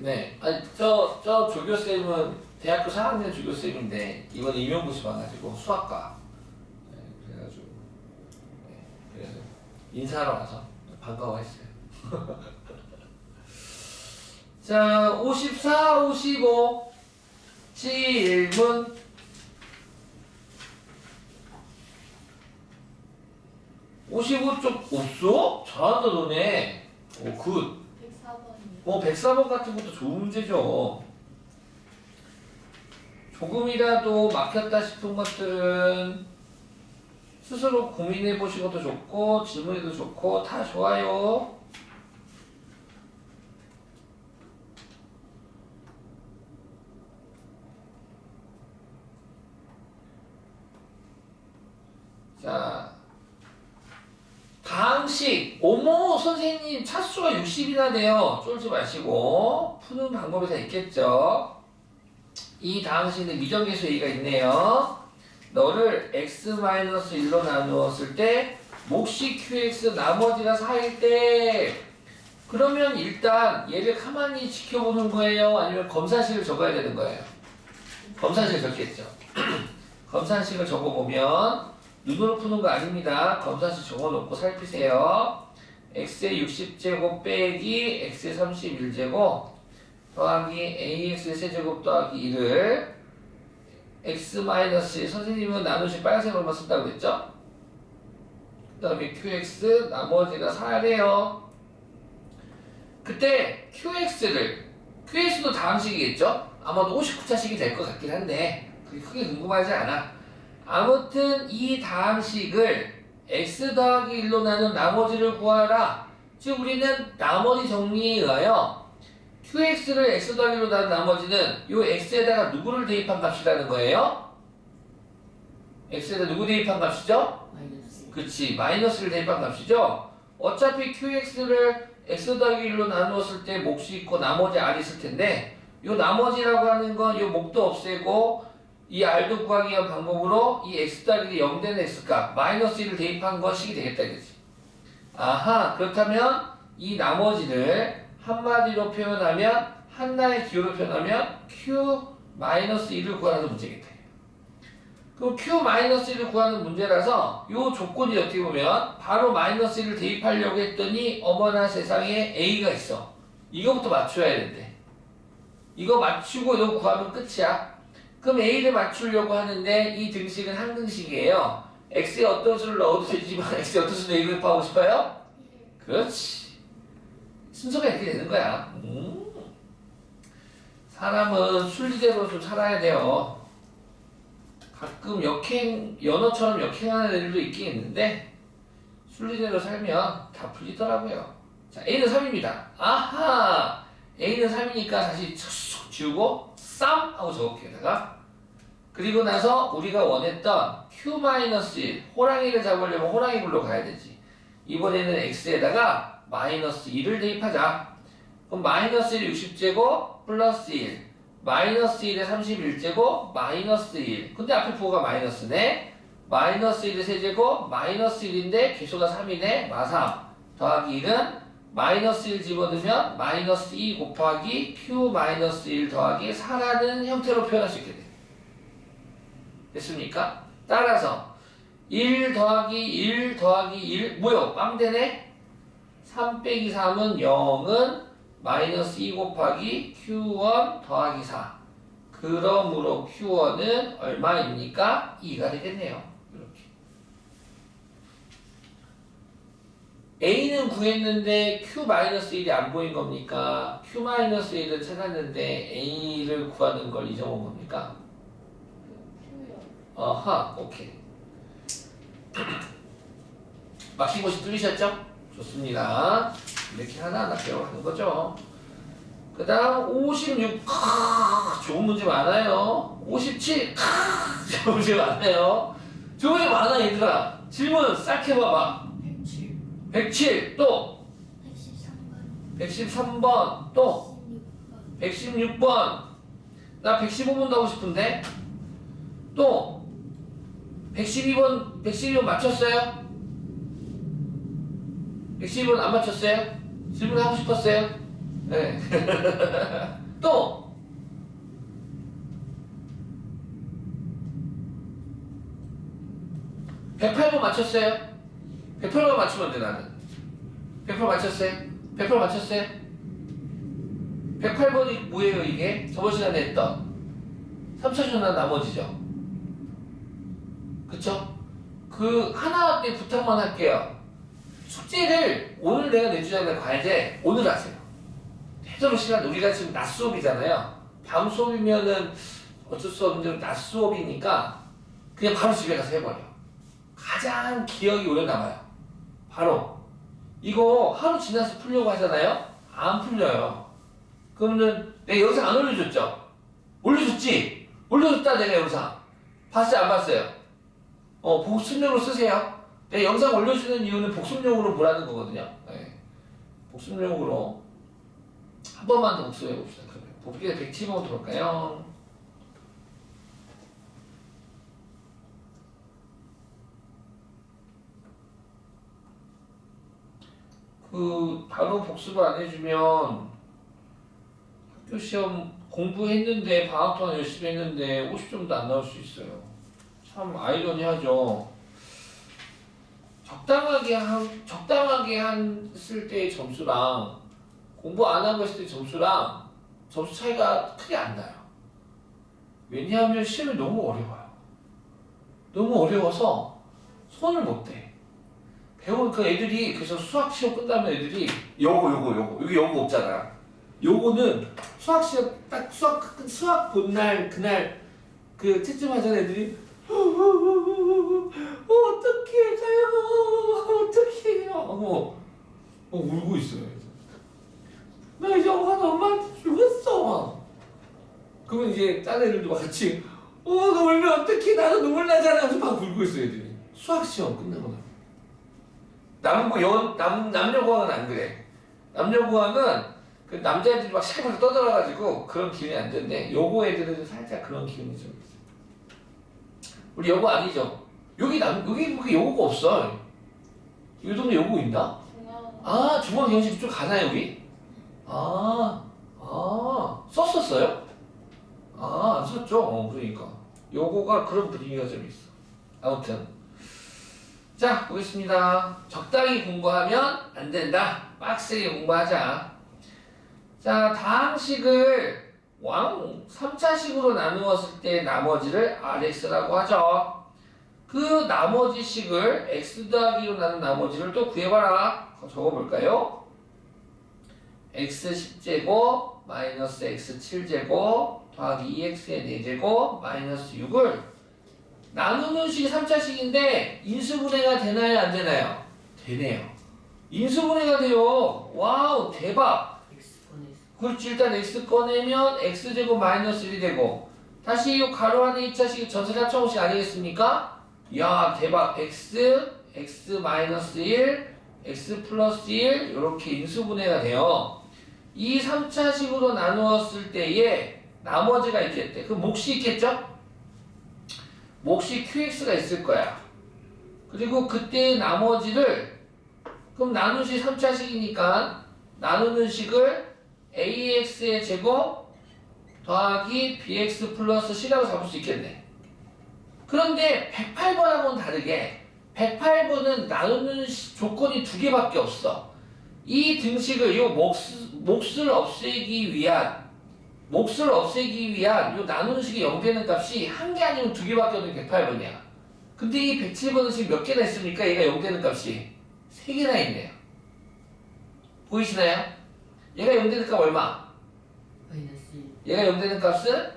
네. 아니, 저 조교쌤은 대학교 4학년 조교쌤인데, 이번에 임용고시 와가지고 수학과. 네, 그래가지고. 네, 그래서 인사하러 와서 반가워했어요. 자, 54, 55. 질문. 55쪽 없어? 잘한다, 너네. 오, 굿. 104번이요. 104번 같은 것도 좋은 문제죠. 조금이라도 막혔다 싶은 것들은 스스로 고민해 보시고도 좋고, 질문해도 좋고, 다 좋아요. 자, 다항식. 어머, 선생님, 차수가 60이나 돼요. 쫄지 마시고. 푸는 방법이 다 있겠죠. 이 다항식은 미정계수 A가 있네요. 너를 x-1로 나누었을 때 몫이 qx 나머지가 4일 때, 그러면 일단 얘를 가만히 지켜보는 거예요? 아니면 검산식을 적어야 되는 거예요? 검산식을 적겠죠. 검산식을 적어보면 눈으로 푸는 거 아닙니다. 검산식 적어놓고 살피세요. x의 60제곱 빼기 x의 31제곱 더하기 ax의 세제곱 더하기 1을 x 마이너스 선생님은 나누시 빨간색으로만 쓴다고 했죠? 그 다음에 qx 나머지가 4래요. 그때 qx도 다항식이겠죠? 아마도 59차식이 될 것 같긴 한데 그게 크게 궁금하지 않아. 아무튼 이 다항식을 x 더하기 1로 나눈 나머지를 구하라. 즉 우리는 나머지 정리에 의하여 qx를 x 더하기 1로 나눈 나머지는 요 x에다가 누구를 대입한 값이라는 거예요? x에다 누구 대입한 값이죠? 마이너스. 그치, 마이너스를 대입한 값이죠? 어차피 qx를 x 더하기 1로 나누었을 때 몫이 있고 나머지 r이 있을 텐데 요 나머지라고 하는 건 요 몫도 없애고 이 r도 구하기 위한 방법으로 이 x 더하기 0 되는 x값 마이너스 1을 대입한 것이 되겠다 이거지. 아하, 그렇다면 이 나머지를 한마디로 표현하면 한나의 기호로 표현하면 q-1을 구하는 문제겠다. 그럼 q-1을 구하는 문제라서 요 조건이 어떻게 보면 바로 마이너스 1을 대입하려고 했더니 어머나 세상에 a가 있어. 이거부터 맞춰야 되는데 이거 맞추고 이거 구하면 끝이야. 그럼 a를 맞추려고 하는데 이 등식은 항등식이에요. x에 어떤 수를 넣어도 되지만 x에 어떤 수를 대입하고 싶어요? 그렇지. 순서가 이렇게 되는 거야. 사람은 순리대로 좀 살아야 돼요. 가끔 연어처럼 역행하는 애들도 있긴 있는데 순리대로 살면 다 풀리더라고요. 자, a는 3입니다. 아하! a는 3이니까 다시 툭 지우고 쌈! 하고 적을게요. 여기다가. 그리고 나서 우리가 원했던 q-1 호랑이를 잡으려면 호랑이 불로 가야 되지. 이번에는 x에다가 마이너스 1을 대입하자. 그럼 마이너스 1 60제곱 플러스 1 마이너스 1에 31제곱 마이너스 1 근데 앞에 부호가 마이너스네. 마이너스 1의 세제곱 마이너스 1인데 개수가 3이네. 마3 더하기 1은 마이너스 1 집어넣으면 마이너스 2 곱하기 q-1 더하기 4라는 형태로 표현할 수 있게 돼. 됐습니까? 따라서 1 더하기 1 더하기 1 뭐요? 빵되네? 3 빼기 3은 0은 마이너스 2 곱하기 q1 더하기 4 그러므로 q1은 얼마입니까? 2가 되겠네요. 이렇게 a는 구했는데 q-1이 안 보인 겁니까? q-1을 찾았는데 a를 구하는 걸 잊어본 겁니까? Q요. 어하, 오케이. 막힌 곳이 뚫리셨죠? 좋습니다. 이렇게 하나하나 배워가는 거죠. 그 다음 56 좋은 문제 많아요. 57 좋은 문제 많아요. 좋은 문제 많아 얘들아. 질문 싹 해봐봐. 107. 107 또 113번. 113번 또 116번. 116번 나 115번도 하고 싶은데 또 112번 맞췄어요? 112번 안 맞췄어요? 질문하고 싶었어요? 네. 또 108번 맞췄어요? 108번 맞추면 돼 나는. 108 맞췄어요? 108 맞췄어요? 108번이 뭐예요 이게? 저번 시간에 했던 3차 전환 나머지죠. 그쵸? 그 하나 때 부탁만 할게요. 숙제를 오늘 내가 내주자는 과제 오늘 하세요. 되도록 시간 우리가 지금 낮 수업이잖아요. 밤 수업이면은 어쩔 수 없는 낮 수업이니까 그냥 바로 집에 가서 해버려. 가장 기억이 오래 남아요. 바로 이거 하루 지나서 풀려고 하잖아요. 안 풀려요. 그러면은 내가 영상 안 올려줬죠? 올려줬지? 올려줬다 내가 영상. 봤어요 안 봤어요? 복습용으로 쓰세요. 내가 영상 올려주는 이유는 복습용으로 보라는 거거든요. 네. 복습용으로 한 번만 더 복습해 봅시다. 그러면 복습에 107번 들어올까요? 그 바로 복습을 안 해주면 학교 시험 공부했는데 방학 동안 열심히 했는데 50점도 안 나올 수 있어요. 참 아이러니하죠. 적당하게 했을 때의 점수랑 공부 안 하고 했을 때 점수랑 점수 차이가 크게 안 나요. 왜냐하면 시험이 너무 어려워요. 너무 어려워서 손을 못 대. 배운 그 애들이 그래서 수학 시험 끝나면 애들이 여기 요거 없잖아. 요거는 수학 시험 딱 수학 본 날 그날 그 채점하던 애들이 어떡해 가요 어떡해요 하고 울고 있어요. 나 이제 엄마한테 죽었어. 그러면 이제 딴 애들도 막 같이 너 울면 어떡해 나도 눈물 나잖아 하면서 막 울고 있어요 애들이. 수학 시험 끝나고 나면 남녀공학은 안 그래. 남녀공학은 그 남자애들이 막 시커멓게 떠들어가지고 그런 기분이 안 드는데 여고 애들은 살짝 그런 기분이 좀 있어요. 우리 여고 아니죠? 여기 여고가 없어. 이 동네 여고 있나? 중앙경식 쪽 가나요 여기? 썼었어요? 안 썼죠? 그러니까 여고가 그런 분위기가 좀 있어. 아무튼 자 보겠습니다. 적당히 공부하면 안 된다. 빡세게 공부하자. 자 다음 식을 3차식으로 나누었을 때 나머지를 Rx라고 하죠. 그 나머지 식을 x 더하기로 나눈 나머지를 또 구해봐라. 적어볼까요? x 10제곱 마이너스 x 7제곱 더하기 2x의 4제곱 마이너스 6을 나누는 식이 3차식인데 인수분해가 되나요? 안 되나요? 되네요. 인수분해가 돼요. 와우 대박. 그렇지 일단 x 꺼내면 x제곱 마이너스 1이 되고 다시 이 가로 안에 2차식 전체 합성식 아니겠습니까? 야 대박. x 마이너스 1 x 플러스 1 이렇게 인수분해가 돼요. 이 3차식으로 나누었을 때에 나머지가 있겠대. 그 몫이 있겠죠? 몫이 qx가 있을 거야. 그리고 그때의 나머지를 그럼 나누시 3차식이니까 나누는 식을 ax의 제곱 더하기 bx 플러스 c라고 잡을 수 있겠네. 그런데 108번하고는 다르게 108번은 나누는 조건이 두 개밖에 없어. 이 등식을 몫을 없애기 위한 요 나누는 식이 0 되는 값이 한 개 아니면 두 개밖에 없는 108번이야. 근데 이 107번은 지금 몇 개나 있습니까? 얘가 0 되는 값이 3개나 있네요. 보이시나요? 얘가 0 되는 값 얼마? 얘가 0 되는 값은?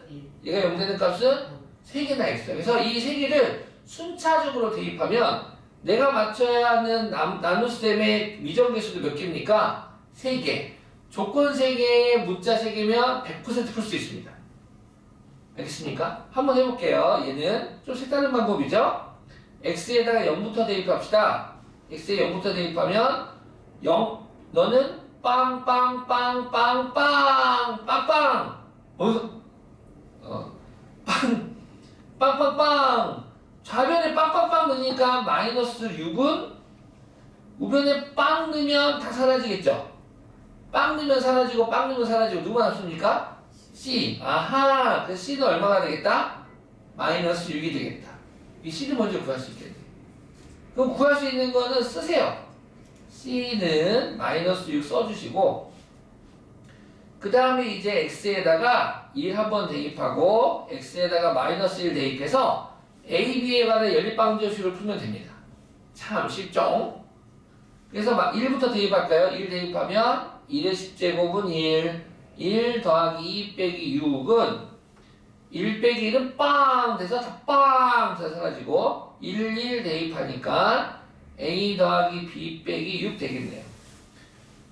얘가 0 되는 값은 3개나 있어요. 그래서 이 3개를 순차적으로 대입하면 내가 맞춰야 하는 나눗셈의 미정계수도 몇 개입니까? 3개. 조건 3개에 문자 3개면 100% 풀 수 있습니다. 알겠습니까? 한번 해볼게요. 얘는 좀 색다른 방법이죠? x에다가 0부터 대입합시다. x에 0부터 대입하면 0 너는 빵빵빵빵빵 빵빵 빵빵빵 좌변에 빵빵빵 넣으니까 마이너스 6은 우변에 빵 넣으면 다 사라지겠죠? 빵 넣으면 사라지고 빵 넣으면 사라지고 누가 남습니까? C. 아하. 그래서 C는 얼마가 되겠다? 마이너스 6이 되겠다. 이 C는 먼저 구할 수 있겠네. 그럼 구할 수 있는 거는 쓰세요. C는 마이너스 6 써주시고 그 다음에 이제 X에다가 1 한번 대입하고 X에다가 마이너스 1 대입해서 A, B에 관한 연립방정식을 풀면 됩니다. 참 쉽죠? 그래서 막 1부터 대입할까요? 1 대입하면 1의 10제곱은 1 더하기 2 빼기 6은 1 빼기 1은 빵 돼서 다 빵 돼서 사라지고 1 대입하니까 A 더하기 B 빼기 6 되겠네요.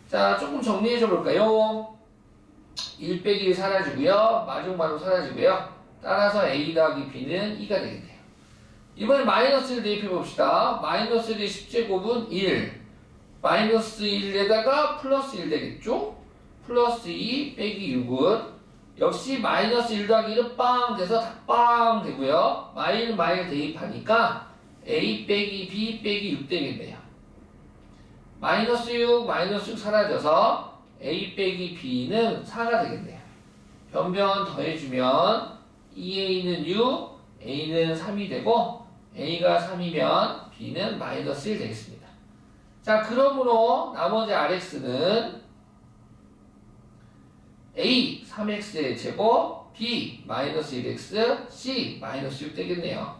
자, 조금 정리해줘 볼까요? 1 빼기 1 사라지고요. 마중마중 사라지고요. 따라서 A 더하기 B는 2가 되겠네요. 이번에 마이너스 1 대입해 봅시다. 마이너스 1의 10제곱은 1 마이너스 1에다가 플러스 1 되겠죠? 플러스 2 빼기 6은 역시 마이너스 1 더하기 1은 빵 돼서 다 빵 되고요. 마일 대입하니까 A 빼기 B 빼기 6 되겠네요. 마이너스 6 사라져서 A 빼기 B는 4가 되겠네요. 변변 더해주면 2A는 6, A는 3이 되고 A가 3이면 B는 마이너스 1 되겠습니다. 자, 그러므로 나머지 RX는 A 3X의 제곱, B 마이너스 1X, C 마이너스 6 되겠네요.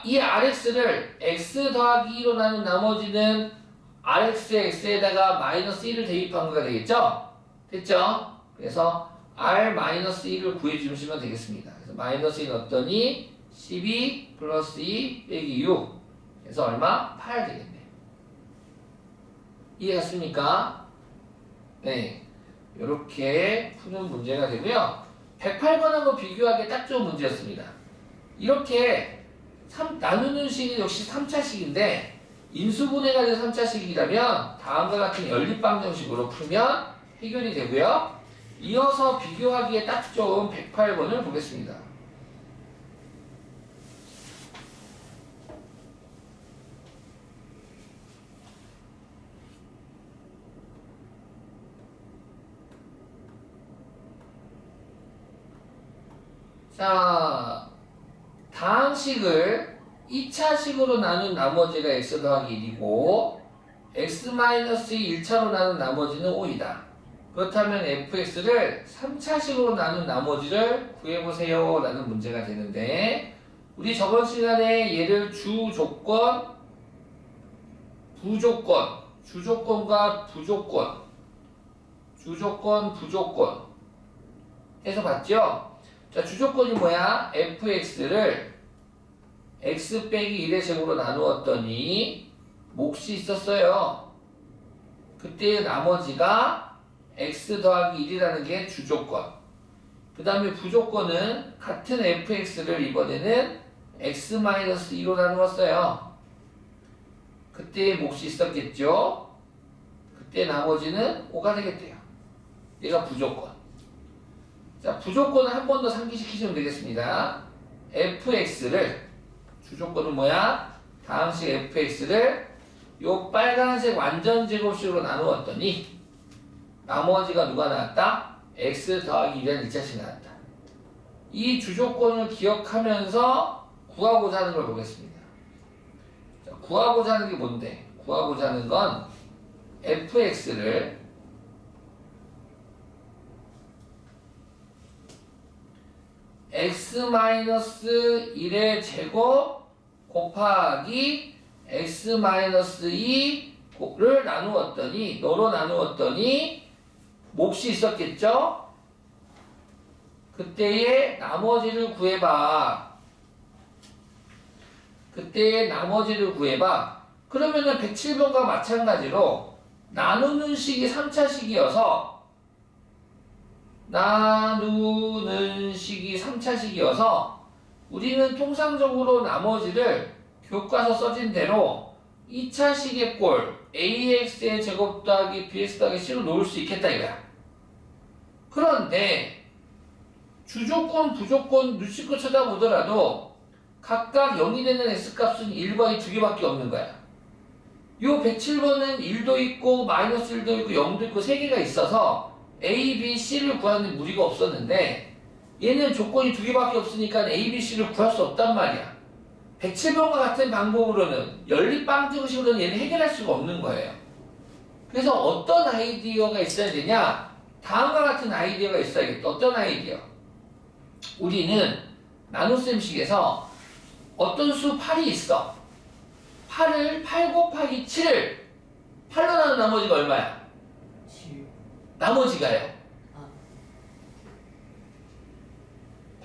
이 RX를 X 더하기 2로 나눈 나머지는 RX의 X에다가 마이너스 1을 대입한 거가 되겠죠? 됐죠? 그래서 R 마이너스 1을 구해주시면 되겠습니다. 그래서 마이너스 1 넣었더니 12 플러스 2 빼기 6 그래서 얼마? 8 되겠네요. 이해갔습니까? 네. 이렇게 푸는 문제가 되고요. 108번하고 비교하기 딱 좋은 문제였습니다. 이렇게 나누는 식이 역시 3차식인데 인수분해가 된 3차식이라면 다음과 같은 연립방정식으로 풀면 해결이 되고요. 이어서 비교하기에 딱 좋은 108번을 보겠습니다. 자, 다항식을 2차식으로 나눈 나머지가 x 더하기 1이고 x-2 1차로 나눈 나머지는 5이다. 그렇다면 fx를 3차식으로 나눈 나머지를 구해보세요 라는 문제가 되는데 우리 저번 시간에 얘를 주조건, 부조건, 주조건과 부조건, 주조건, 부조건 해서 봤죠? 자, 주조건이 뭐야? fx를 x 빼기 1의 제곱으로 나누었더니 몫이 있었어요. 그때 나머지가 x 더하기 1이라는 게 주조건. 그 다음에 부조건은 같은 fx를 이번에는 x-2로 나누었어요. 그때 몫이 있었겠죠? 그때 나머지는 5가 되겠대요. 얘가 부조건. 자, 부조건을 한 번 더 상기시키시면 되겠습니다. fx를 주조건은 뭐야? 다항식 fx를 요 빨간색 완전 제곱식으로 나누었더니 나머지가 누가 나왔다? x 더하기 1이라는 1차식이 나왔다. 이 주조건을 기억하면서 구하고자 하는 걸 보겠습니다. 자, 구하고자 하는 게 뭔데? 구하고자 하는 건 fx를 x-1의 제곱 곱하기 x-2를 나누었더니 몫이 있었겠죠? 그때의 나머지를 구해봐. 그러면은 107번과 마찬가지로 나누는 식이 3차식이어서 우리는 통상적으로 나머지를 교과서 써진 대로 2차식의 꼴 AX의 제곱 더하기 BX 더하기 C로 놓을 수 있겠다 이거야. 그런데 주조건, 부조건 눈치껏 쳐다보더라도 각각 0이 되는 X값은 1과 2 두 개밖에 없는 거야. 요 107번은 1도 있고 마이너스 1도 있고 0도 있고 3개가 있어서 A, B, C를 구하는 무리가 없었는데 얘는 조건이 2개밖에 없으니까 A, B, C를 구할 수 없단 말이야. 107번과 같은 방법으로는 연립방정식으로는 얘는 해결할 수가 없는 거예요. 그래서 어떤 아이디어가 있어야 되냐? 다음과 같은 아이디어가 있어야겠다. 어떤 아이디어? 우리는 나눗셈식에서 어떤 수 8이 있어. 8을 8 곱하기 7을 8로 나눈 나머지가 얼마야? 7. 나머지가요. 아,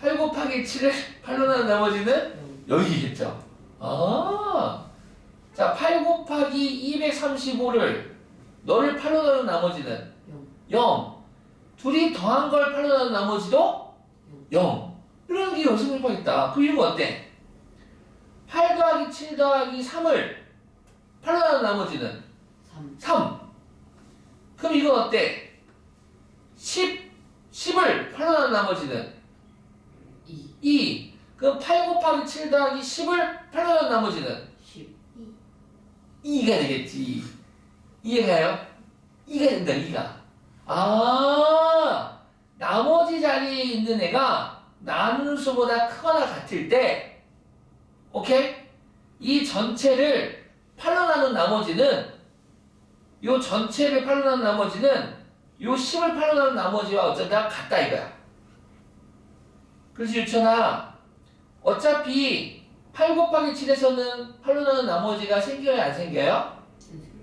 8 곱하기 7을 8로 나눈 나머지는 0. 0이겠죠. 아, 자, 8 곱하기 235를 너를 8로 나눈 나머지는 0. 0. 둘이 더한 걸 8로 나눈 나머지도 0. 이런 게 연습해봐 있다. 그럼 이거 어때? 8 더하기 7 더하기 3을 8로 나눈 나머지는 3. 3. 그럼 이건 어때? 10을 8로 나눈 나머지는 2. 2. 그럼 8 곱하기 7 더하기 10을 8로 나눈 나머지는 10. 2가 되겠지. 이해가요? 2가 된다, 2가. 아, 나머지 자리에 있는 애가 나누는 수보다 크거나 같을 때, 오케이? 이 전체를 8로 나눈 나머지는, 요 전체를 8로 나눈 나머지는, 요 10을 8로 나눈 나머지와 어쩌다 같다 이거야. 그래서 유천아, 어차피 8 곱하기 7에서는 8로 나눈 나머지가 생겨요, 안 생겨요?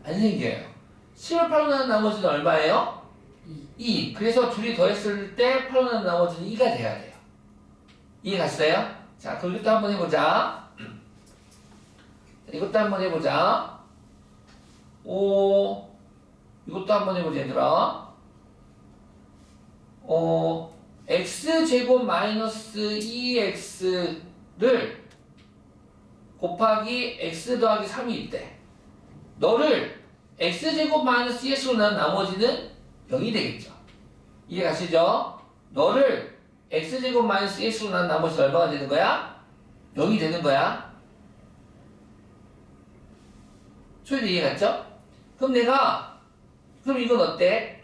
안 생겨요. 10을 8로 나눈 나머지는 얼마예요? 2. 그래서 둘이 더했을 때 8로 나눈 나머지는 2가 돼야 돼요. 이해 갔어요? 자, 그럼 이것도 한번 해보자. 이것도 한번 해보자. 이것도 한번 해보자, 얘들아. x제곱 마이너스 2x를 곱하기 x 더하기 3이 있대. 너를 x제곱 마이너스 2x로 나눈 나머지는 0이 되겠죠. 이해 가시죠? 너를 x제곱 마이너스 2x로 나눈 나머지는 얼마가 되는 거야? 0이 되는 거야. 소리도 이해 갔죠? 그럼 이건 어때?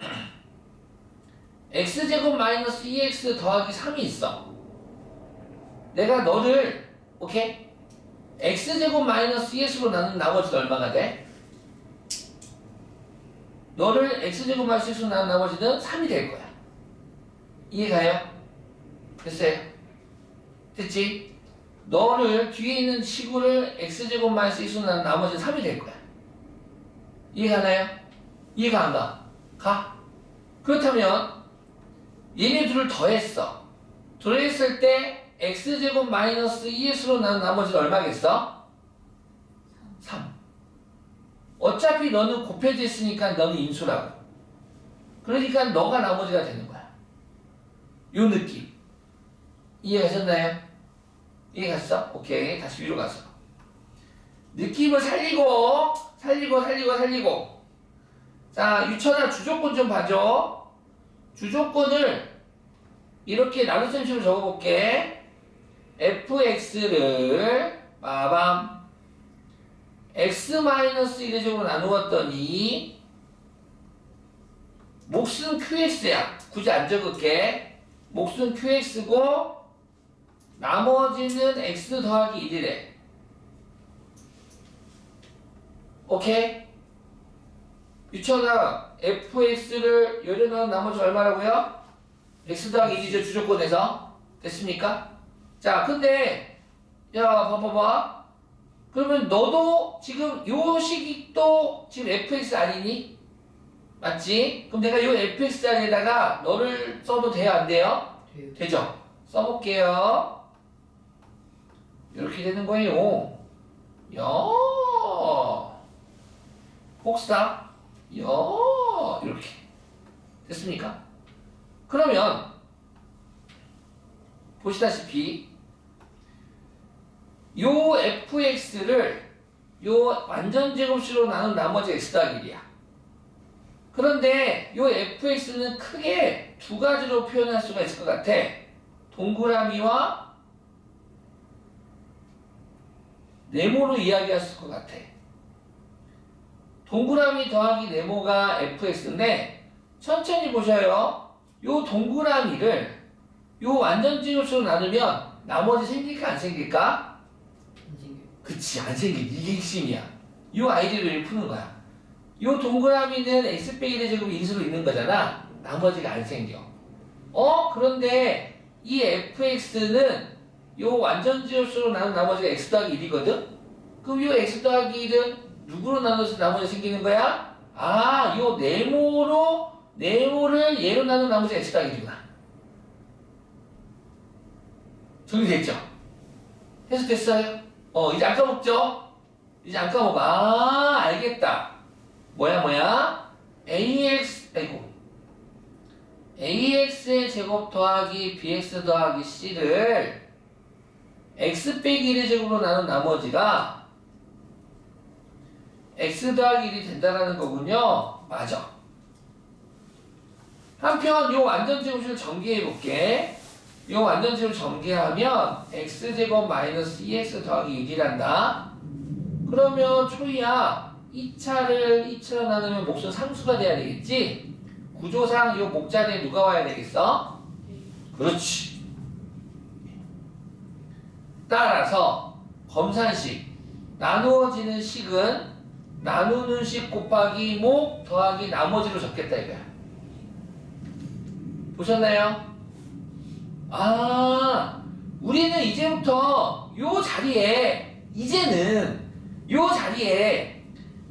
x제곱 마이너스 2x 더하기 3이 있어. 내가 너를, 오케이? x제곱 마이너스 2x로 나눈 나머지는 얼마가 돼? 너를 x제곱 마이너스 2x로 나눈 나머지는 3이 될 거야. 이해가요? 됐어요? 됐지? 너를 뒤에 있는 시구를 x제곱 마이너스 2x로 나눈 나머지는 3이 될 거야. 이해가나요? 이해가 안 가? 가? 그렇다면 얘네 둘을 더했어. 더했을 때 x제곱 마이너스 2x로 나눈 나머지는 얼마겠어? 3. 어차피 너는 곱해져 있으니까 너는 인수라고. 그러니까 너가 나머지가 되는 거야. 요 느낌. 이해가셨나요? 이해갔어? 오케이. 다시 위로 가서. 느낌을 살리고. 자, 유천아 주조건 좀 봐줘. 주조건을 이렇게 나눗셈식으로 적어볼게. fx를 마밤 x-1의 제곱으로 나누었더니 몫은 qx야. 굳이 안 적을게. 몫은 qx고 나머지는 x 더하기 1이래. 오케이? 유천아 fx를 열어놓은 나머지 얼마라고요? x 더하기 1이죠. 주조건에서. 됐습니까? 자, 근데 야 봐봐봐. 그러면 너도 지금 요 식이 지금 fx 아니니? 맞지? 그럼 내가 요 fx 자리에다가 너를 써도 돼요? 안 돼요? 돼요. 되죠? 써볼게요. 이렇게 되는 거예요. 야, 복사. 야, 이렇게 됐습니까? 그러면 보시다시피 요 fx를 요 완전 제곱식으로 나눈 나머지 x 더하기 1이야. 그런데 요 fx는 크게 두 가지로 표현할 수가 있을 것 같아. 동그라미와 네모로 이야기할 수 있을 것 같아. 동그라미 더하기 네모가 fx인데 천천히 보셔요. 요 동그라미를 요 완전지름수로 나누면 나머지 생길까 안 생길까? 안 생겨. 그치, 안 생겨. 이게 핵심이야. 요 아이디어를 푸는 거야. 요 동그라미는 x 빼기 1의 제곱 인수로 있는 거잖아. 나머지가 안 생겨. 그런데 이 fx는 요 완전지름수로 나눈 나머지가 x 더하기 1이거든? 그럼 요 x 더하기 1은 누구로 나눠서 나머지 생기는 거야? 요 네모를 얘로 나눈 나머지가 x 더하기 1이구나. 정리됐죠? 해석됐어요? 이제 안 까먹죠? 이제 안 까먹어. 알겠다. 뭐야? AX의 제곱 더하기 BX 더하기 C를 X 빼기 1의 제곱으로 나눈 나머지가 X 더하기 1이 된다라는 거군요. 맞아. 한편 요 완전제곱식을 전개해볼게. 요 완전제곱을 전개하면 X제곱 마이너스 2X 더하기 1이란다. 그러면 초이야 2차로 나누면 몫은 상수가 돼야 되겠지? 구조상 이 목자리에 누가 와야 되겠어? 그렇지. 따라서 검산식 나누어지는 식은 나누는 식 곱하기 목 더하기 나머지로 적겠다 이거야. 보셨나요? 우리는 이제부터 요 자리에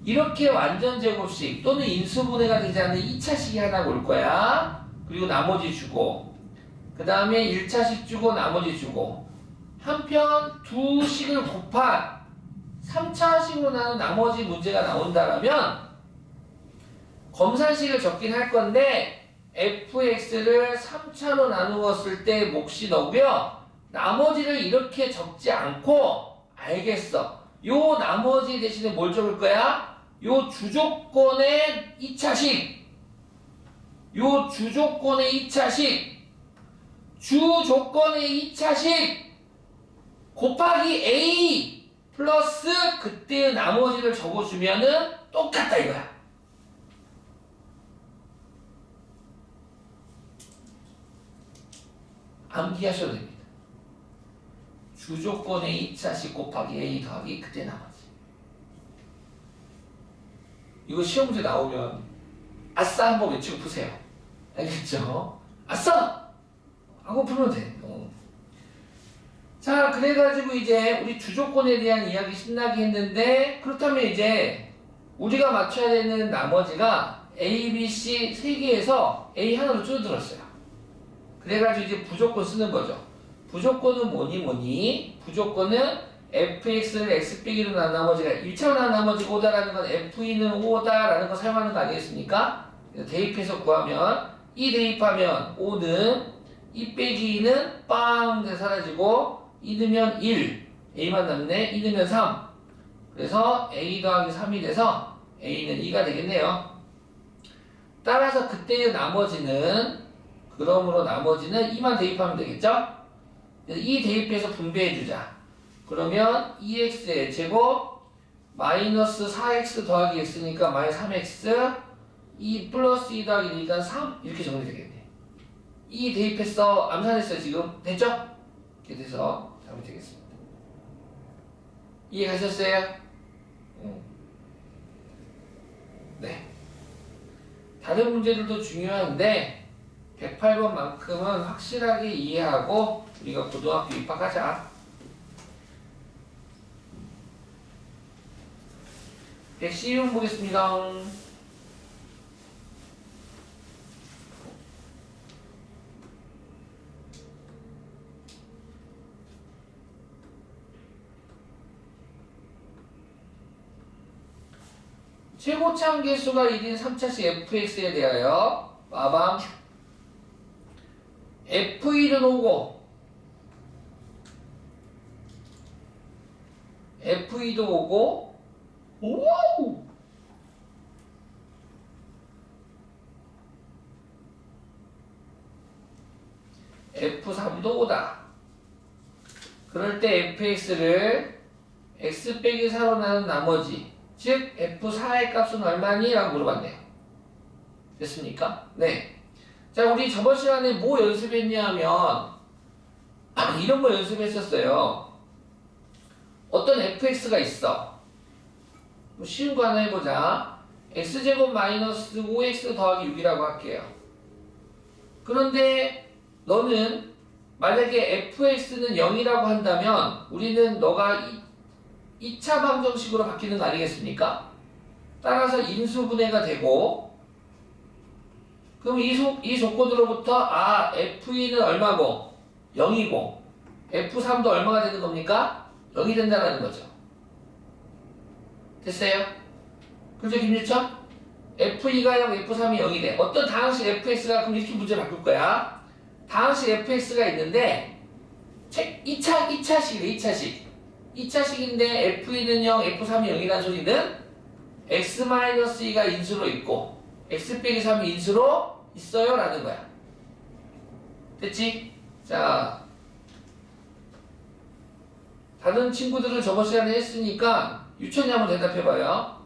이렇게 완전제곱식 또는 인수분해가 되지 않는 2차식이 하나 올 거야. 그리고 나머지 주고 그 다음에 1차식 주고 나머지 주고 한편 두 식을 곱한 3차식으로 나눈 나머지 문제가 나온다라면 검산식을 적긴 할 건데 fx를 3차로 나누었을 때 몫이 너고요. 나머지를 이렇게 적지 않고 알겠어. 요 나머지 대신에 뭘 적을 거야? 요 주조건의 2차식. 주조건의 2차식 곱하기 a 플러스 그때의 나머지를 적어주면은 똑같다 이거야. 암기하셔도 됩니다. 주조건의 2차식 곱하기 a 더하기 그때 나머지. 이거 시험 문제 나오면 아싸 한번 외치고 푸세요. 알겠죠? 아싸! 하고 풀면 돼. 자, 그래가지고 이제 우리 주조건에 대한 이야기 신나게 했는데 그렇다면 이제 우리가 맞춰야 되는 나머지가 A, B, C 세 개에서 A 하나로 줄어들었어요. 그래가지고 이제 부조건 쓰는 거죠. 부조건은 뭐니? 부조건은 fx를 x 빼기로 나눈 나머지가 1차로 나눈 나머지가 5다라는 건 f는 5다라는 거 사용하는 거 아니겠습니까? 대입해서 구하면 2 대입하면 5는 2 빼기 2는 빵 돼 사라지고 2 넣으면 1 a만 남네. 2 넣으면 3 그래서 a 더하기 3이 돼서 a는 2가 되겠네요. 따라서 그때의 나머지는 2만 대입하면 되겠죠? 2 대입해서 분배해주자. 그러면 2x의 제곱 마이너스 4x 더하기 x니까 마이너스 3x 2 플러스 2 더하기 2가 3 이렇게 정리되겠네. 2 대입했어. 암산했어요 지금. 됐죠? 이렇게 돼서 답이 되겠습니다. 이해가셨어요? 네. 다른 문제들도 중요한데 108번만큼은 확실하게 이해하고 우리가 고등학교 입학하자. 112번 보겠습니다. 최고차항 개수가 1인 3차식 fx에 대하여 마밤 f1은 5고 f2도 5고 오우 f3도 5다. 그럴 때 fx를 x 빼기 4로 나눈 나머지 즉 F4의 값은 얼마니? 라고 물어봤네요. 됐습니까? 네. 자, 우리 저번 시간에 뭐 연습했냐 하면 이런 거 연습했었어요. 어떤 fx가 있어. 뭐 쉬운 거 하나 해보자. x제곱 마이너스 5x 더하기 6이라고 할게요. 그런데 너는 만약에 fx는 0이라고 한다면 우리는 너가 2차 방정식으로 바뀌는 거 아니겠습니까? 따라서 인수분해가 되고, 그럼 이 조건으로부터 f2는 얼마고 0이고 f3도 얼마가 되는 겁니까? 0이 된다는 거죠. 됐어요? 그렇죠, 김유천? f2가 0, f3이 0이 돼. 어떤 다항식 fx가, 그럼 이렇게 문제 바꿀 거야. 다항식 fx가 있는데 2차식이래. 2차식인데 f2는 0, f3이 0이라는 소리는 x-2가 인수로 있고 x 빼기 3이 인수로 있어요 라는 거야. 됐지? 자, 다른 친구들은 저번 시간에 했으니까 유천이 한번 대답해봐요.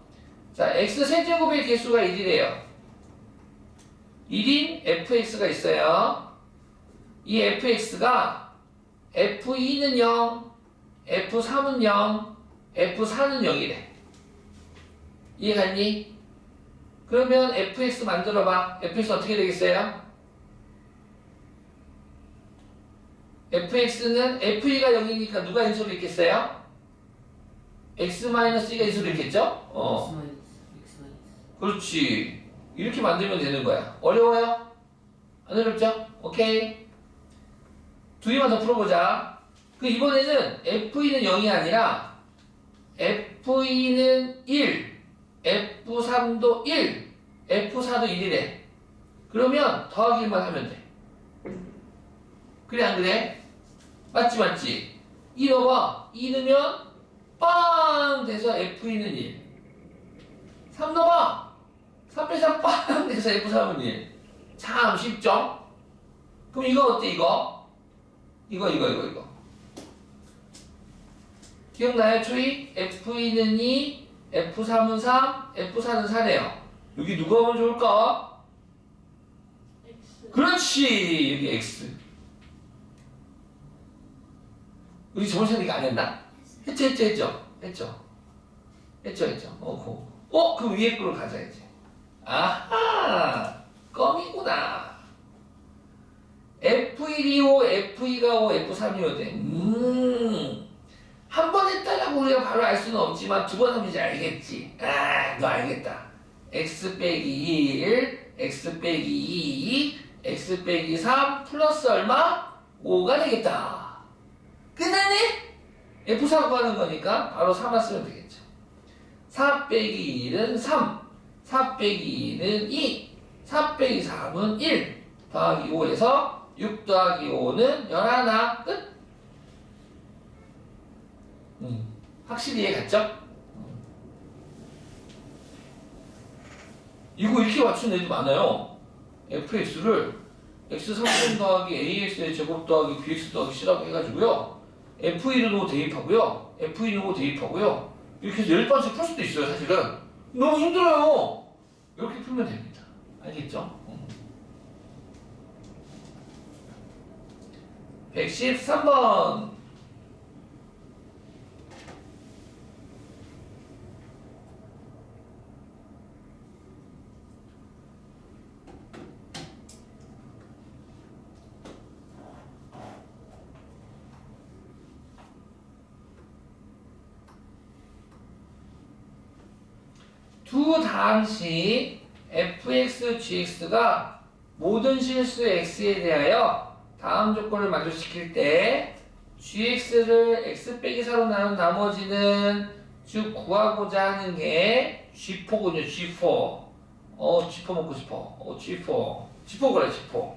자, x 세제곱의 개수가 1이래요. 1인 fx가 있어요. 이 fx가 f2는 0, f3은 0, f4는 0이래. 이해갔니? 그러면 fx 만들어봐. fx 어떻게 되겠어요? fx는 f2가 0이니까 누가 인수로 있겠어요? x-2가 인수로 있겠죠? x 마이너스 x 마이너스. 그렇지. 이렇게 만들면 되는 거야. 어려워요? 안 어렵죠? 오케이. 두 개만 더 풀어보자. 그 이번에는 f2는 0이 아니라 f2는 1, f3도 1, f4도 1이래. 그러면 더하기만 하면 돼. 그래 안 그래? 맞지? 2 넣어봐. 2 넣으면 빵 돼서 f2는 1. 3 넣어봐. 3 빼서 빵 돼서 f3은 1. 참 쉽죠? 그럼 이거 어때 이거? 이거 기억나요 초이? f2는 2, f3은 3, f4는 4네요. 여기 누가 하면 좋을까? X. 그렇지. 여기 x. 우리 저번 시간에 이거 안 했나? 했죠. 그럼 위에 거로 가자 이제. 아하, 껌이구나. F1이 5, F2가 5, F3이 5 돼. 한 번 했다라고 우리가 바로 알 수는 없지만 두 번 하면 이제 알겠지. 너 알겠다. X 빼기 1, X 빼기 2, X 빼기 3 플러스 얼마? 5가 되겠다. 끝나네? F4 구하는 거니까 바로 3만 쓰면 되겠죠. 4 빼기 1은 3, 4 빼기 2는 2, 4 빼기 3은 1, 더하기 5에서 6 더하기 5는 11. 끝? 확실히 이해 갔죠? 이거 이렇게 맞춘 애도 많아요. fx를 x3 더하기 ax의 제곱 더하기 bx 더하기 c라고 해가지고요. f1로 대입하고요. f2로 대입하고요. 이렇게 해서 10번씩 풀 수도 있어요, 사실은. 너무 힘들어요. 이렇게 풀면 됩니다. 알겠죠? 113번. 두 다항식 fx, gx가 모든 실수 x에 대하여 다음 조건을 만족시킬 때 gx를 x 빼기 4로 나눈 나머지는 즉 구하고자 하는 게 g4군요. g4. g4 먹고 싶어. g4 그래 g4.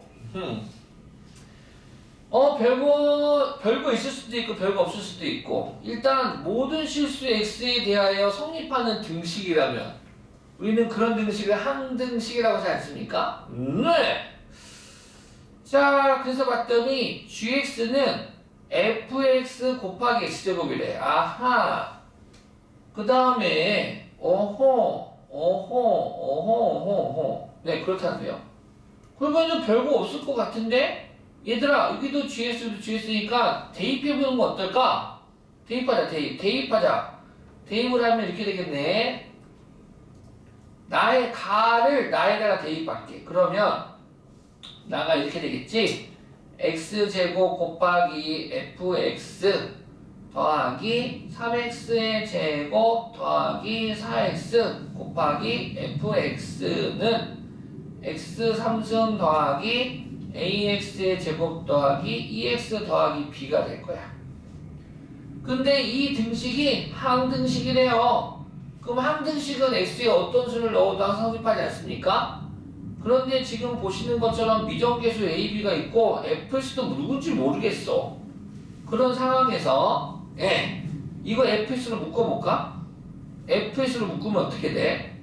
별거 있을 수도 있고 별거 없을 수도 있고, 일단 모든 실수 x에 대하여 성립하는 등식이라면 우리는 그런 등식을 항등식이라고 하지 않습니까? 네. 자, 그래서 봤더니 gx는 fx 곱하기 x제곱이래. 아하. 그 다음에 어허. 네, 그렇다는데요. 그러면 별거 없을 것 같은데? 얘들아, 여기도 GS도 GS니까 대입해보는 거 어떨까? 대입하자, 대입하자. 대입을 하면 이렇게 되겠네. 나의 가를 나에다가 대입할게. 그러면 나가 이렇게 되겠지? x제곱 곱하기 fx 더하기 3x의 제곱 더하기 4x 곱하기 fx는 x 3승 더하기 ax의 제곱 더하기 2x 더하기 b가 될 거야. 근데 이 등식이 항등식이래요. 그럼 항등식은 x에 어떤 수를 넣어도 항상 성립하지 않습니까? 그런데 지금 보시는 것처럼 미정계수 ab가 있고 fx도 누군지 모르겠어. 그런 상황에서 이거 fx로 묶어볼까? fx로 묶으면 어떻게 돼?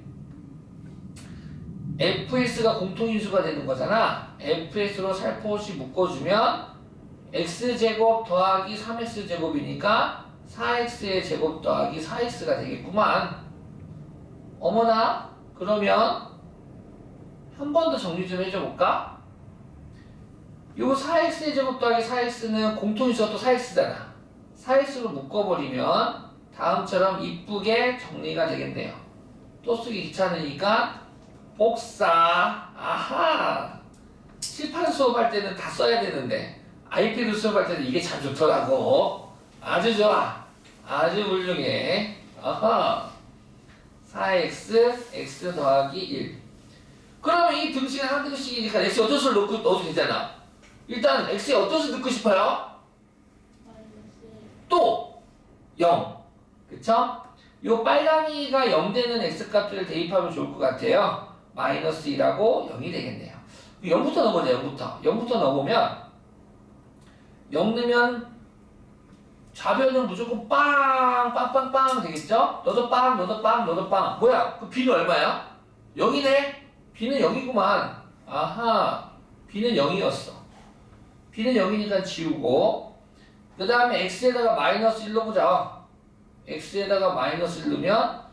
fx가 공통인수가 되는 거잖아. fx로 살포시 묶어주면 x제곱 더하기 3x제곱이니까 4x의 제곱 더하기 4x가 되겠구만. 어머나, 그러면 한 번 더 정리 좀 해줘볼까? 요 4x의 제곱 더하기 4x는 공통인수가 또 4x잖아. 4x로 묶어버리면 다음처럼 이쁘게 정리가 되겠네요. 또 쓰기 귀찮으니까 복사. 아하, 칠판 수업할 때는 다 써야 되는데 IP로 수업할 때는 이게 참 좋더라고. 아주 좋아. 아주 훌륭해. 아하, 4x x 더하기 1. 그러면 이 등식은 한 등식이니까 x 어떤 수를 넣어도 되잖아. 일단 x에 어떤 수 넣고 싶어요? 또 0. 그쵸? 요 빨강이가 0 되는 x값들을 대입하면 좋을 것 같아요. 마이너스 2라고 0이 되겠네요. 0부터 넣어보자. 0부터 넣어보면 0 넣으면 좌변은 무조건 빵빵빵빵 되겠죠? 너도 빵 너도 빵 너도 빵. 뭐야? 그 b는 얼마야? 0이네? b는 0이구만. 아하, b는 0이었어. b는 0이니까 지우고, 그 다음에 x에다가 마이너스 1 넣어보자. x에다가 마이너스 1 넣으면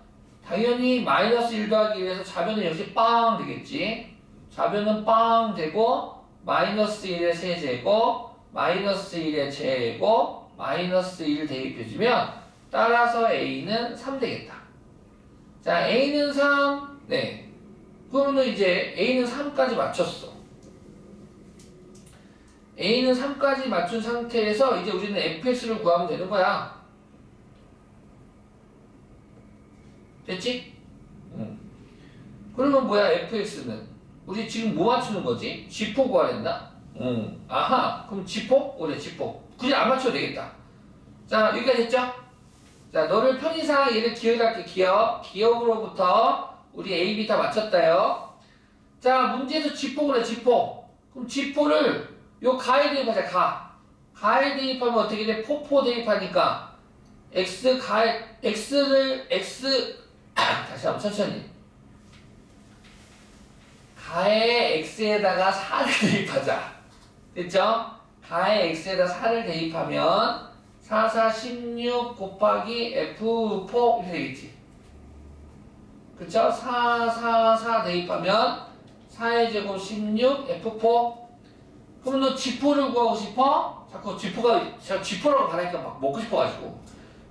당연히 마이너스 1 더하기 위해서 좌변은 역시 빵 되겠지. 좌변은 빵 되고 마이너스 1의 세제곱 마이너스 1의 제곱 마이너스 1 대입해주면 따라서 a는 3 되겠다. 자, a는 3. 네. 그러면 이제 a는 3까지 맞췄어. a는 3까지 맞춘 상태에서 이제 우리는 fx를 구하면 되는 거야. 됐지? 그러면 뭐야, fx는? 우리 지금 뭐 맞추는 거지? 지포 구해야 된다? 아하, 그럼 지포? 그래, 지포. 굳이 안 맞춰도 되겠다. 자, 여기까지 됐죠? 자, 너를 편의상 얘를 기억할게, 기억. 기억으로부터 우리 A, B 다 맞췄다요. 자, 문제에서 지포 그래, 지포. 그럼 지포를 요 가에 대입하자, 가. 가에 대입하면 어떻게 돼? 포 대입하니까 x 가에, x를, 다시 한번 천천히. 가에 x에다가 4를 대입하자. 됐죠? 가에 x에다 4를 대입하면 4, 4, 16 곱하기 F4 이렇게 되겠지. 그쵸? 4, 4, 4 대입하면 4의 제곱 16 F4. 그럼 너 지포를 구하고 싶어? 자꾸 제가 지포라고 말하니까 막 먹고 싶어가지고.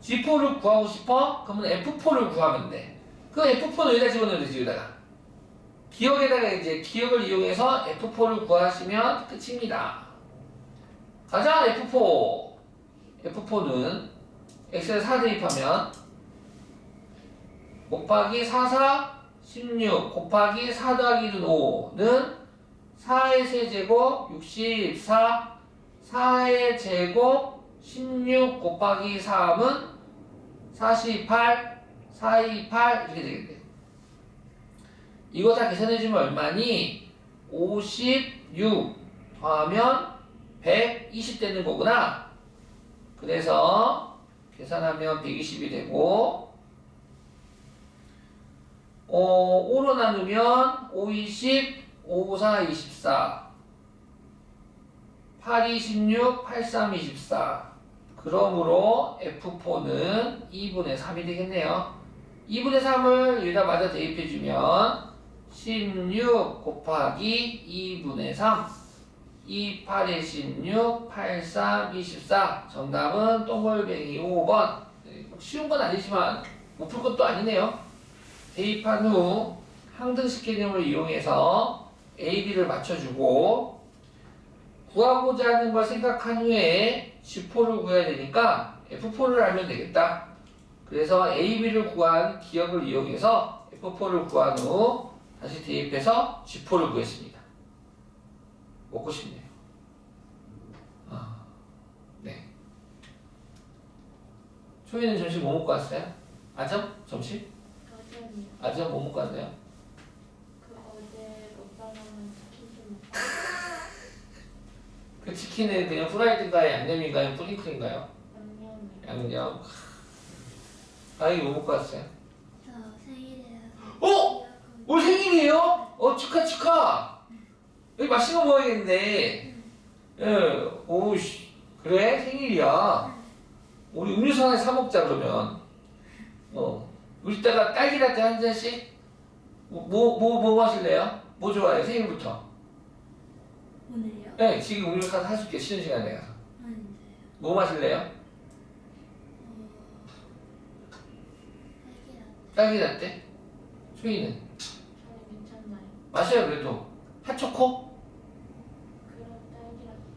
지포를 구하고 싶어? 그러면 F4를 구하면 돼. 그 F4는 여기다 집어넣으면 되지, 여기다가. 기억에다가 이제 기억을 이용해서 F4를 구하시면 끝입니다. 가자, F4. F4는 x에 4 대입하면 곱하기 4, 4, 16 곱하기 4 더하기 5는 4의 세제곱 64 4의 제곱 16 곱하기 3은 48 428 이렇게 되겠네요. 이거 다 계산해주면 얼마니? 56 더하면 120 되는 거구나. 그래서 계산하면 120이 되고 5로 나누면 5, 20, 5, 4, 24 8, 26, 8, 3, 24 그러므로 F4는 2분의 3이 되겠네요. 2분의 3을 여기다 맞아 대입해주면 16 곱하기 2분의 3 2, 8에 16, 8, 3, 24 정답은 똥골뱅이 5번. 쉬운 건 아니지만 못 풀 것도 아니네요. 대입한 후 항등식 개념을 이용해서 A, B를 맞춰주고 구하고자 하는 걸 생각한 후에 G4를 구해야 되니까 F4를 알면 되겠다. 그래서 A, B를 구한 기억을 이용해서 F4를 구한 후 다시 대입해서 G4를 구했습니다. 먹고 싶네요. 네. 초이는 점심 뭐 먹고 왔어요? 아점? 점심? 어제요. 아점 뭐 먹고 왔나요? 그 어제 오빠랑 치킨 좀 먹고. 그 치킨은 그냥 프라이드인가요? 양념인가요? 뿌링클인가요? 양념이요. 양념. 아이 뭐 먹고 왔어요? 저 생일이라서. 어? 올 생일이에요? 축하. 여기 맛있는 거 먹어야겠네. 예, 오우씨. 그래? 생일이야. 우리 음료수 하나 사 먹자, 그러면. 우리 이따가 딸기라떼 한 잔씩? 뭐 마실래요? 뭐 좋아해요? 생일부터. 오늘요? 네, 지금 음료수 하나 사줄게, 쉬는 시간에 가서. 아닌데요. 뭐 마실래요? 딸기라떼? 초이는? 저는 괜찮나요? 마셔요, 그래도. 핫초코? 그럼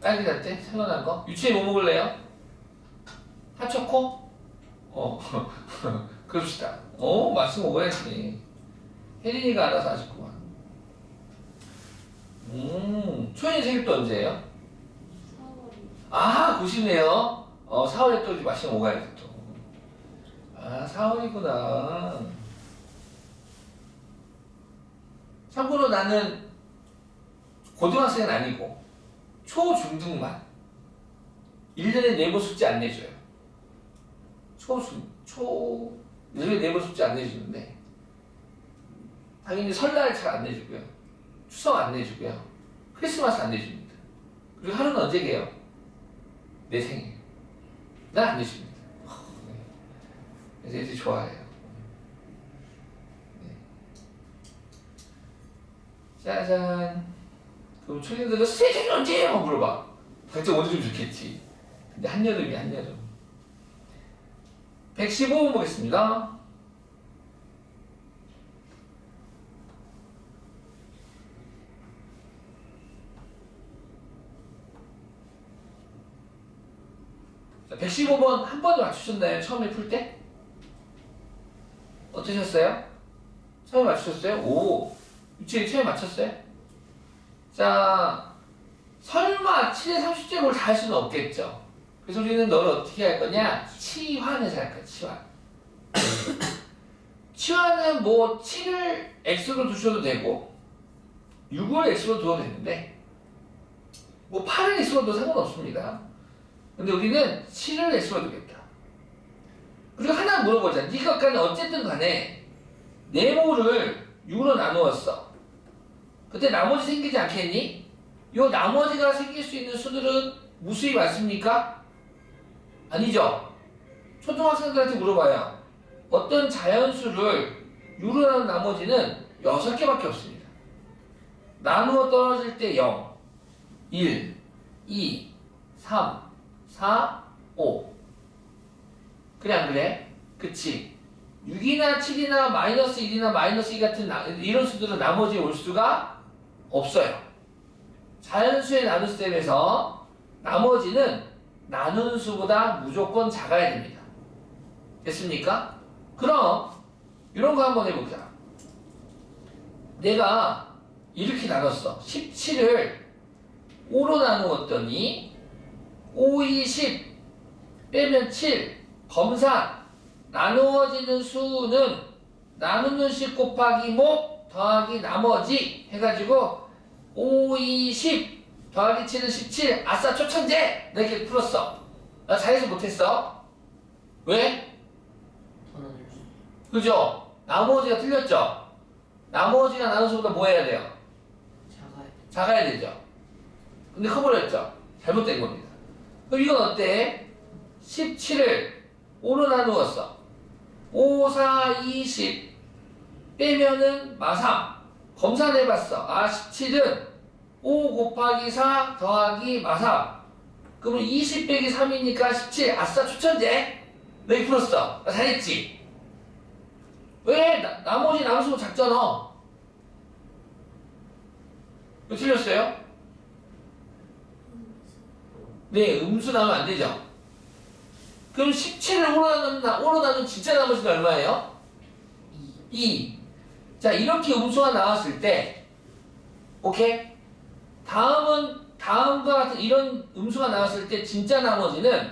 딸기랑 딸기라떼? 시원한 거? 유치에 뭐 먹을래요? 핫초코? 그럽시다. 맛있는 거 먹어야지. 혜린이가 알아서 하셨구만. 초연이 생일도 언제예요? 4월이. 90네요. 4월에 또 이제 맛있는 거 먹어야지 또. 4월이구나. 참고로 나는 고등학생은 아니고 초중등만 1년에 네번 숙제 안 내줘요. 1년에 네번 숙제 안 내주는데 당연히 설날 잘 안 내주고요. 추석 안 내주고요. 크리스마스 안 내줍니다. 그리고 하루는 언제 게요? 내 생일. 난 안 내줍니다. 네. 그래서 애들이 좋아해요. 네. 짜잔. 그럼 초딩들도 새 생일 언제예요? 물어봐. 당장 오늘 좀 좋겠지. 근데 한여름이 한여름. 115번 보겠습니다. 자, 115번 한 번에 맞추셨나요? 처음에 풀 때? 어떠셨어요? 처음에 맞추셨어요? 오, 유치원 처음에 맞췄어요? 자, 설마 7의 30제곱을 다 할 수는 없겠죠. 그래서 우리는 너를 어떻게 할 거냐? 치환해서 할 거야, 치환. 치환은 뭐 7을 x로 두셔도 되고 6을 x로 두어도 되는데 뭐 8을 x로 둬도 상관없습니다. 근데 우리는 7을 x로 두겠다. 그리고 하나 물어보자. 네가 간에 어쨌든 간에 네모를 6으로 나누었어. 그때 나머지 생기지 않겠니? 요 나머지가 생길 수 있는 수들은 무수히 많습니까? 아니죠. 초등학생들한테 물어봐요. 어떤 자연수를 6으로 나눈 나머지는 6개밖에 없습니다. 나누어 떨어질 때 0, 1, 2, 3, 4, 5. 그래 안 그래? 그치? 6이나 7이나 마이너스 1이나 마이너스 2 같은 이런 수들은 나머지에 올 수가 없어요. 자연수의 나눗셈에서 나머지는 나눈 수보다 무조건 작아야 됩니다. 됐습니까? 그럼 이런 거 한번 해보자. 내가 이렇게 나눴어. 17을 5로 나누었더니 5, 2, 10 빼면 7 검산 나누어지는 수는 나누는 식 곱하기 목 더하기 나머지 해가지고 5, 2, 10 더하기 7은 17 아싸 초천재! 내가 이렇게 풀었어. 나 잘해서 못했어. 왜? 더 나눌 수. 그죠? 나머지가 틀렸죠? 나머지가 나눈 수보다 뭐 해야 돼요? 작아야 돼. 작아야 되죠? 근데 커버렸죠? 잘못된 겁니다. 그럼 이건 어때? 17을 5로 나누었어. 5, 4, 20 빼면은 마3 검사해봤어. 17은 5 곱하기 4 더하기 마3 그러면 20 빼기 3이니까 17 아싸 추천제 너 이거 풀었어. 잘했지? 왜? 나머지 남수 작잖아. 왜 틀렸어요? 네, 음수 나오면 안 되죠. 그럼 17을 오로 나눈 진짜 나머지는 얼마예요? 2. 자, 이렇게 음수가 나왔을 때, 오케이? 다음과 같은 이런 음수가 나왔을 때 진짜 나머지는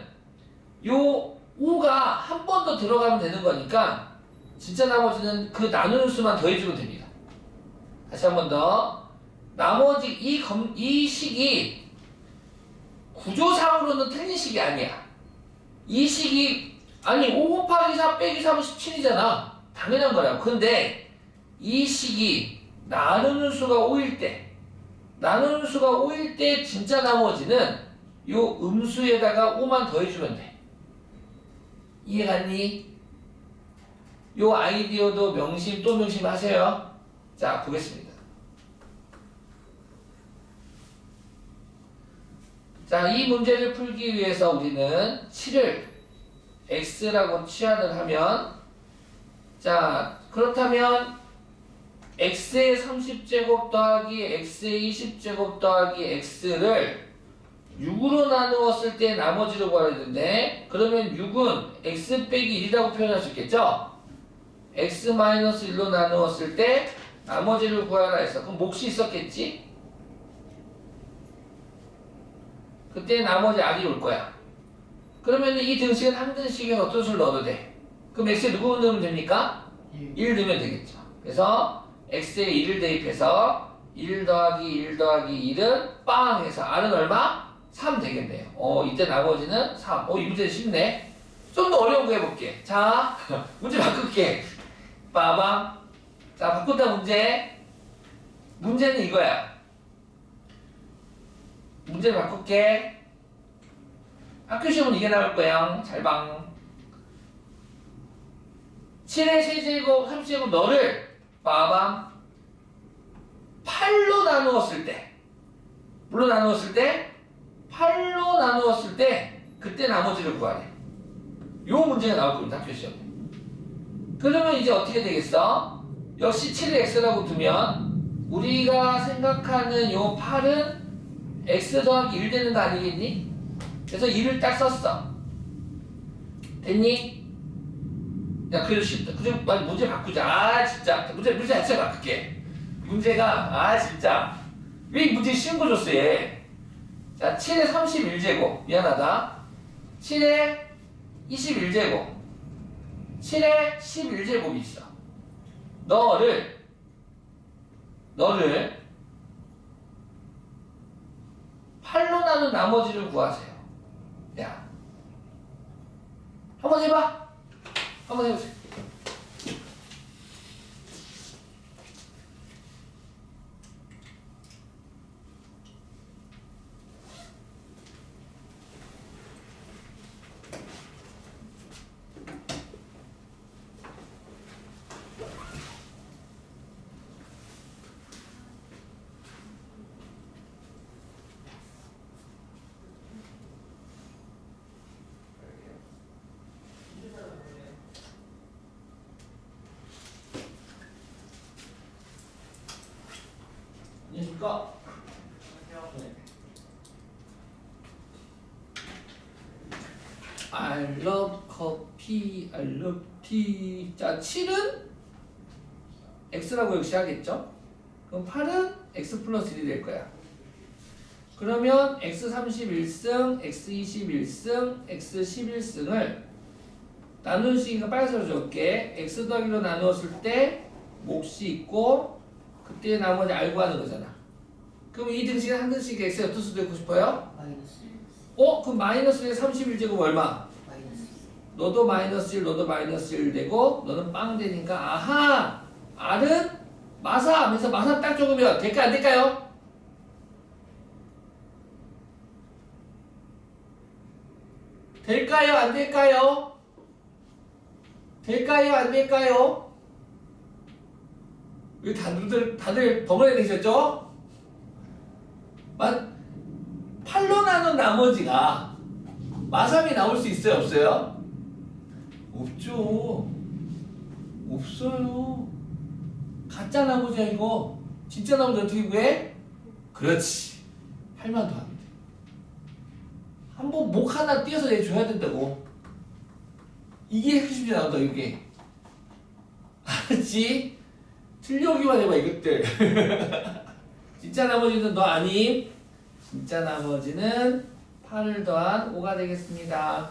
요 5가 한 번 더 들어가면 되는 거니까 진짜 나머지는 그 나누는 수만 더해주면 됩니다. 다시 한 번 더. 나머지 이 식이 구조상으로는 틀린 식이 아니야. 이 식이 아니 5 곱하기 4 빼기 3은 17이잖아. 당연한 거라고. 근데 이 식이 나누는 수가 5일 때 진짜 나머지는 요 음수에다가 5만 더해주면 돼. 이해갔니? 요 아이디어도 명심 또 명심하세요. 자, 보겠습니다. 자, 이 문제를 풀기 위해서 우리는 7을 x라고 치환을 하면, 자, 그렇다면 x의 30제곱 더하기 x의 20제곱 더하기 x를 6으로 나누었을 때 나머지로 구하야 되는데, 그러면 6은 x 빼기 1이라고 표현할 수 있겠죠? x-1로 나누었을 때 나머지를 구하라 했어. 그럼 몫이 있었겠지? 그때 나머지 r이 올 거야. 그러면 이 등식은 한 등식에 어떤 수를 넣어도 돼? 그럼 x에 누구 넣으면 됩니까? 1 넣으면 되겠죠. 그래서 x에 1을 대입해서 1 더하기 1 더하기 1은 빵 해서 r은 얼마? 3 되겠네요. 이때 나머지는 3. 이 문제 쉽네. 좀 더 어려운 거 해볼게. 자, 문제 바꿀게. 빠밤. 자, 바꾼다 문제. 문제는 이거야. 문제를 바꿀게. 학교 시험은 이게 나올 거야. 잘 방. 7의 세제곱, 30제곱 너를 빠밤 8로 나누었을 때, 물로 나누었을 때 8로 나누었을 때 그때 나머지를 구하래. 요 문제가 나올 겁니다. 학교 시험에. 그러면 이제 어떻게 되겠어? 역시 7을 x라고 두면 우리가 생각하는 요 8은 x 더하기 1 되는 거 아니겠니? 그래서 1을 딱 썼어. 됐니? 야, 그래도 쉽다. 그럼 빨리 문제 바꾸자. 진짜. 문제 자체 바꿀게. 문제가, 진짜. 왜 문제 쉬운 거 줬어, 얘? 자, 7의 31제곱. 미안하다. 7의 21제곱. 7의 11제곱이 있어. 너를 8로 나눈 나머지를 구하세요. 야. 한번 해봐. 한번 해보세요. 안녕하십니까? 네. I love coffee, I love tea. 자, 7은 x라고 역시 하겠죠? 그럼 8은 x 플러스 1이 될 거야. 그러면 x 31승, x 21승, x 11승을 나누는 식이니까 빨간색으로 적을게. x 더하기로 나누었을 때 몫이 있고 그때 나머지 알고 하는 거잖아. 그럼 이 등식은 한 등식에 x에 어떤 수 되고 싶어요? 마이너스. 그럼 마이너스 1에 31제곱 얼마? 마이너스. 너도 마이너스 1, 너도 마이너스 1 되고 너는 빵 되니까 아하! r은 마사 하면서 마사 딱 적으면 될까 안 될까요? 될까요 안 될까요? 될까요? 안 될까요? 왜 다들 버거리 되셨죠? 8로 나눈 나머지가 마3이 나올 수 있어요? 없어요? 없죠. 없어요. 가짜 나머지야 이거. 진짜 나머지 어떻게 구해? 그렇지. 8만 더 하면 돼. 한번 목 하나 띄어서 내줘야 된다고. 이게 핵심이 나온다 이게. 알았지? 틀려오기만 해봐 이것들. 진짜 나머지는 너 아님. 진짜 나머지는 8을 더한 5가 되겠습니다.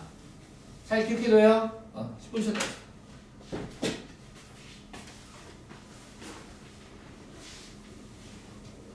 잘 기억해둬요. 10분 쉬었다.